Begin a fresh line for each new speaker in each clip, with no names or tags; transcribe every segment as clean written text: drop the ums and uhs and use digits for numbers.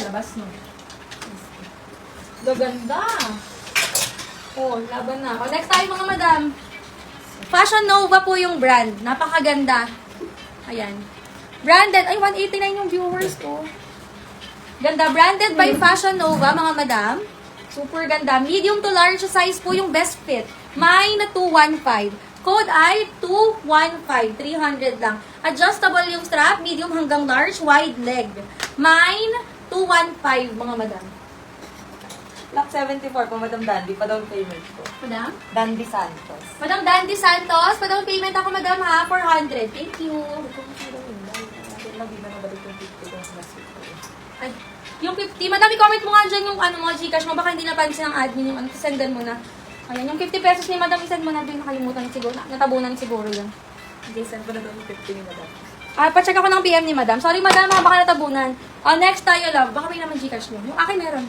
labas, no? Gaganda. Oh, laban na. O, next tayo mga madam. Fashion Nova po yung brand. Napakaganda. Ayan. Branded. Ay, 189 yung viewers ko. Ganda. Branded by Fashion Nova, mga madam. Super ganda. Medium to large size po yung best fit. May na 215. Code ay 215. 300 lang. Adjustable yung strap. Medium hanggang large. Wide leg. Mine, 215, mga madam.
Block 74 po, Madam Dandy. Pa-down payment po.
Madam?
Dandy Santos.
Madam Dandy Santos. Pa-down payment ako, madam, ha? 400. Thank you. Ay, yung 50. Madam, i-comment mo nga dyan yung ano mo, Gcash mo. Baka hindi napansin ng admin yung ano. Sendan mo na. Ayan, yung 50 pesos ni madam, isend mo na doon. Nakalimutan siguro. Natabunan siguro yan.
Hindi, send ko na doon yung 50 ni Madam.
Pa-check ako ng PM ni madam. Sorry, madam, ha? Baka natabunan. Next tayo, love. Baka may naman Gcash mo. Yung akin meron.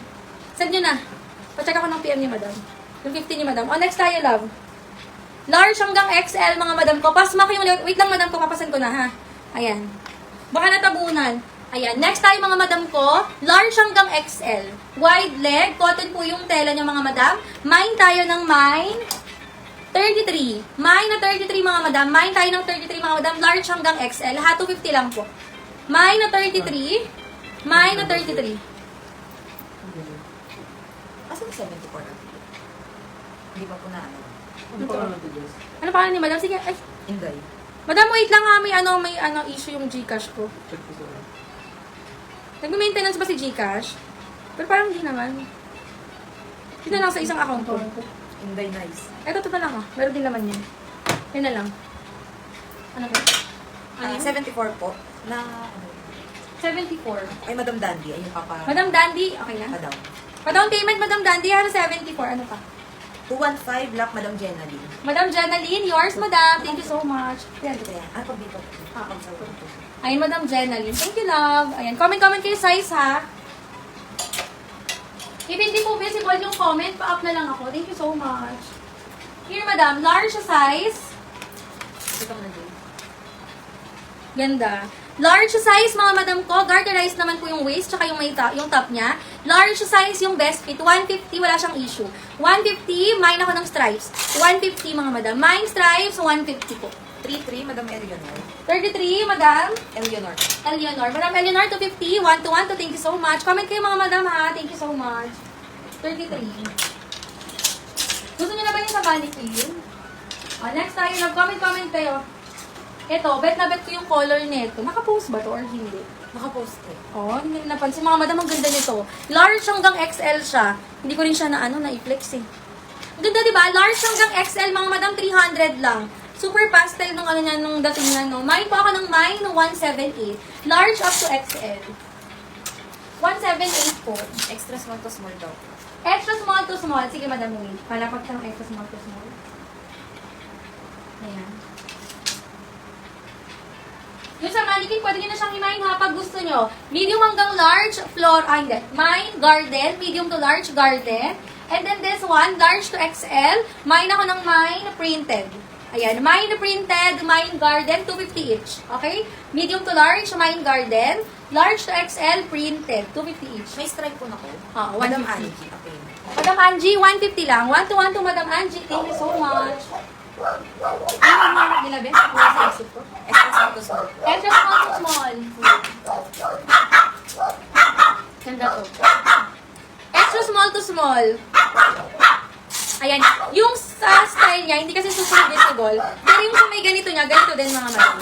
Send nyo na. Pa-check ako ng PM ni madam. Yung 50 ni madam. Next tayo, love. Large hanggang XL, mga madam ko. Pasma ko yung... Wait lang, madam ko. Papasan ko na, ha? Ayan. Baka natabunan. Ayan. Next tayo, mga madam ko. Large hanggang XL. Wide leg. Cotton po yung tela nyo, mga madam. Mine tayo ng mine. 33. Mine na 33, mga madam. Mine tayo ng 33, mga madam. Large hanggang XL. Lahat 250 lang po. Mine na 33. Mine na 33.
Asan yung 74 na? Hindi pa po na ano.
Ano pangalan ni madam? Sige. Ay.
Inday.
Madam, wait lang ha. May issue yung Gcash ko. Nag-maintenance ba si Gcash? Pero parang hindi naman. Yun na lang sa isang account ko.
Inday nice.
Ito na lang ha. Meron din naman yun. Yun na lang. Ano ba? Ano yun?
74 po. Na ano?
74.
Ay, Madam Dandy. Ayun pa pa.
Madam Dandy, okay na?
Madam.
Pa-down payment, Madam Dandy, 74. Ano pa?
215 block, Madam Jenaline.
Madam Jenaline, yours, Madam. Thank you so much. Yan.
Ito yan. Ah, pag dito.
Ayun, Madam Jenaline. Thank you, love. Ayan, comment kayo size, ha? If hindi po visible yung comment, pa-up na lang ako. Thank you so much. Here, Madam, large size.
Ito mo na din.
Ganda. Large size, mga madam ko. Garterized naman po yung waist, tsaka yung top niya. Large size yung best fit. 150, wala siyang issue. 150, mine ako ng stripes. 150, mga madam. Mine stripes, 150 po.
33, Madam Eleanor.
33, madam.
Eleanor.
Eleanor. Madam Eleanor, 250. 1 to 1 to. Thank you so much. Comment kayo, mga madam, ha. Thank you so much. 33. Gusto niyo na ba yung sa mannequin? Next tayo. Comment kayo. Ito, bet na bet ko yung color nito. Naka-post ba to or hindi?
Nakapost eh.
Hindi nila napansin. Mga madam, ang ganda nito. Large hanggang XL siya. Hindi ko rin siya na-flex eh. Ganda, diba? Large hanggang XL, mga madam, 300 lang. Super pastel nung ano niya, nung dating niya, no? Mine po ako ng mine, 178. Large up to XL. 178 po.
Extra small to small daw.
Extra small to small. Sige, madam, wait. Palapat ka ng extra small to small. Ayan. Yung sa mannequin, pwede nyo na siyang himayin ha pag gusto nyo. Medium hanggang large, hindi. Mine, garden. Medium to large, garden. And then this one, large to XL. Mine ako ng mine, printed. Ayan, mine printed, mine garden, 250 each. Okay? Medium to large, mine garden. Large to XL, printed, 250 each.
May stripe po na ko.
Madam
Madam Angie. Okay.
Madam Angie, 150 lang. 1 to Madam Angie. Thank you so much. Ano nila, Ben? Ano sa isip ko?
Extra small to small.
Extra small to small. Ganda to. Extra small to small. Ayan. Yung sa style niya, hindi kasi super visible. Pero yung sa may ganito niya, ganito din mga madam.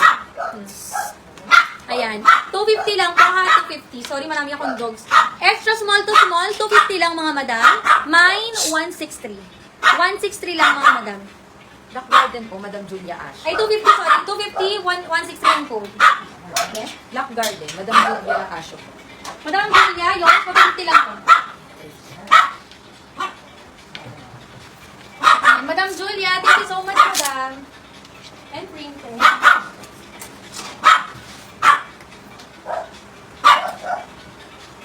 Ayan. 250 lang po ha, 250. Sorry, marami akong dogs. Extra small to small, 250 lang mga madam. Mine, 163. 163 lang mga madam.
Black Garden po, Madam Julia Ash.
Ay, 250, sorry. 250, 163 yung code. Okay?
Black Garden, Madam Julia Ash po.
Madam Julia, yung 250 lang po. Madam Julia, thank you so much, madam. And printed.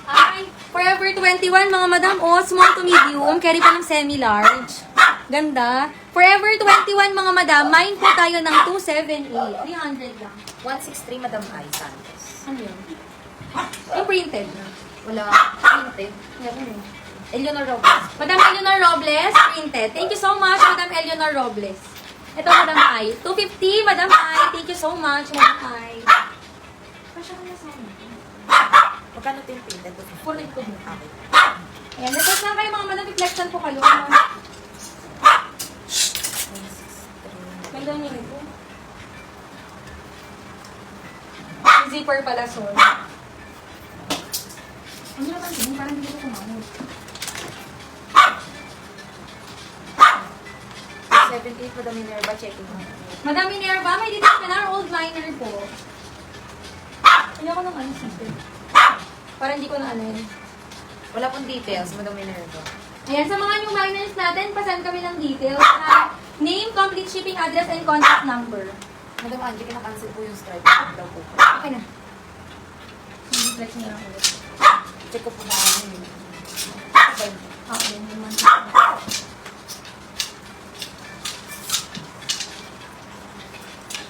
Ay, Forever 21, mga madam. Small to medium. Carry pa ng semi-large. Ganda. Forever 21, mga madam. Mine po tayo ng 278. 300 lang.
163, Madam Ai Santos.
Ano yun? Yung printed.
Wala. Printed.
Meron eh.
Eleanor Robles.
Madam Eleanor Robles, printed. Thank you so much, Madam Eleanor Robles. Ito, Madam Ai. 250, Madam Ai. Thank you so much, Madam Ai. Pasya ka na sa akin.
Magkano ito yung printed?
Full ko mo.
Okay.
Ayan, request na kayo mga madam. Reflection po kayo. Ganda niyo ito. Zipper pala, sorry. Ano naman din? Parang hindi ko kumamot.
78, Madam Minerva, checking mo.
Madam Minerva, may dito ka na old liner po. Ayoko ng ano, zipper. Parang hindi ko na ano yun.
Wala pong details, Madam Minerva.
Ayan, sa mga new minors natin, pasend kami ng details na name, complete shipping address, and contact number.
Madam Angie, kinakancel po yung stripe. Daw po.
Okay na. Flex niya lang ulit.
Check ko po na ano yun.
Okay, naman.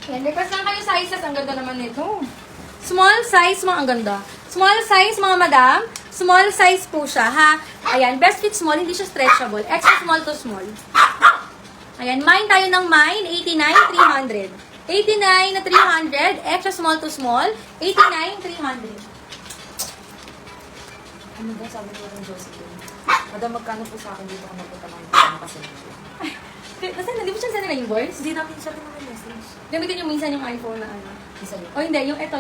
Ayan, request lang kayo sizes. Ang ganda naman nito. Small size, mga ang ganda. Small size, mga madam. Small size po siya, ha? Ayan, best fit small, hindi siya stretchable. Extra small to small. Ayan, mine tayo ng mine, 89, 300. 89 na 300, extra small to small, 89, 300.
Ano ba sabi ko ng Josephine? Madam, magkano po sa akin dito ka napunta ng kasi?
Kasi hindi mo siya send na yung voice?
Hindi namin siya rin naman message.
Gamitin yung minsan yung iPhone na ano.
Isa rin.
O hindi, ito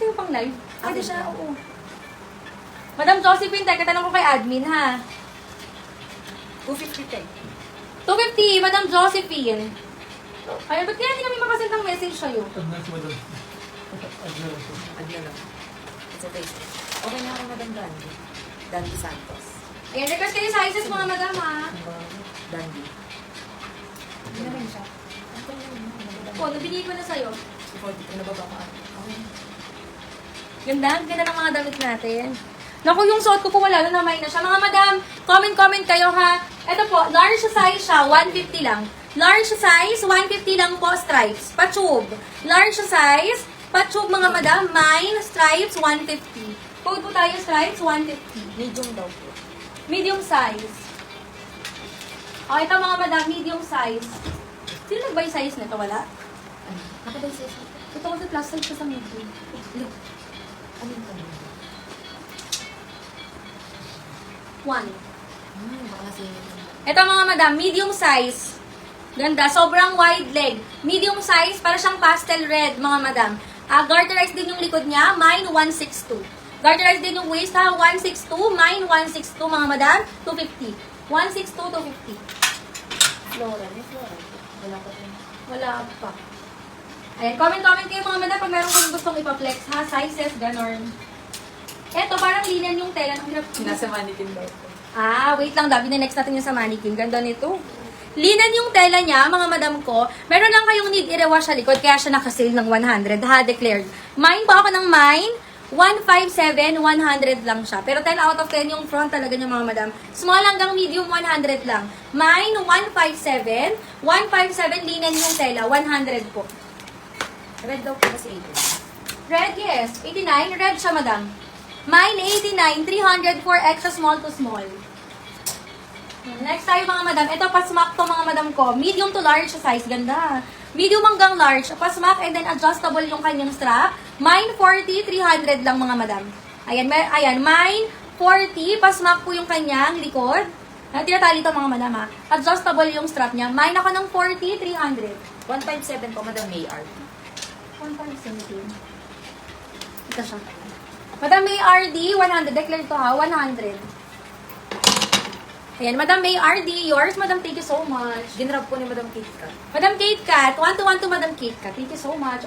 yung pang live. Pwede
Ah,
siya,
siya.
oo. Madam Josephine, teka, tanong ko kay admin, ha?
250 10.
250, Madam Josephine. Ay, ba't kaya hindi kami makasend ng message sa'yo?
Agla lang. It's a Facebook. Okay na ako, Madam Dandy. Dandy Santos.
Ayan, request kayo sizes mga madam, ha?
Dandy.
Hindi naman siya.
Okay na yun.
O, nabili ko na sa'yo.
Before dito nababa ka. Okay.
Ganda, ang ganda ng mga damit natin. Naku, yung suot ko po wala, namay na siya. Mga madam, comment kayo ha. Ito po, large size siya, 150 lang. Large size, 150 lang po, stripes. Patube. Large size, patube mga madam, mine, stripes, 150. Code po tayo, stripes, 150.
Medium daw po.
Medium size. O, ito mga madam, medium size. Sino nag-buy size nito? Wala?
Ano? Nakabay siya siya.
Ito kasi plus size siya sa medium.
Look. Ano yung kanina?
1.
Baka kasi
Ito mga madam, medium size. Ganda, sobrang wide leg. Medium size, para siyang pastel red, mga madam. Garterized din yung likod niya, mine 162. Garterized din yung waist ha, 162, mine 162, mga madam, 250. 162, 250.
Floral. May floral. Wala pa rin.
Wala pa. Ayan, comment kayo mga madam pag meron kayong gustong ipa-flex ha, sizes, ganon. Eto, parang linan yung tela. Ang hirap.
Nasa mannequin daw po.
Wait lang, Dabi. Next natin yung sa mannequin. Ganda nito. Linan yung tela niya, mga madam ko. Meron lang kayong need i-rewash sa likod, kaya siya nakasale ng 100, ha? Declared. Mine po ako ng mine. 157, 100 lang siya. Pero 10 out of 10 yung front talaga niya, mga madam. Small hanggang medium, 100 lang. Mine, 157. 157, linan yung tela. 100 po.
Red daw po kasi 80.
Red, yes. 89. Red siya, madam. Mine, 89. 300 for extra small to small. Next tayo, mga madam. Ito, pasmak to, mga madam ko. Medium to large size. Ganda. Medium hanggang large. Pasmak and then adjustable yung kanyang strap. Mine, 40. 300 lang, mga madam. Ayan, ayan. Mine, 40. Pasmak po yung kanyang likod. Tinatali to, mga madam, ha. Adjustable yung strap niya. Mine ako ng 40. 300.
157 po, Madam Mayar.
1.17. Ito siya. Madam May RD, 100. Declare to ha, 100. Ayan, Madam May RD, yours. Madam, thank you so much.
Ginrab po ni Madam Kate Kat.
Madam Kate Kat, 1 to Madam Kate Kat. Thank you so much.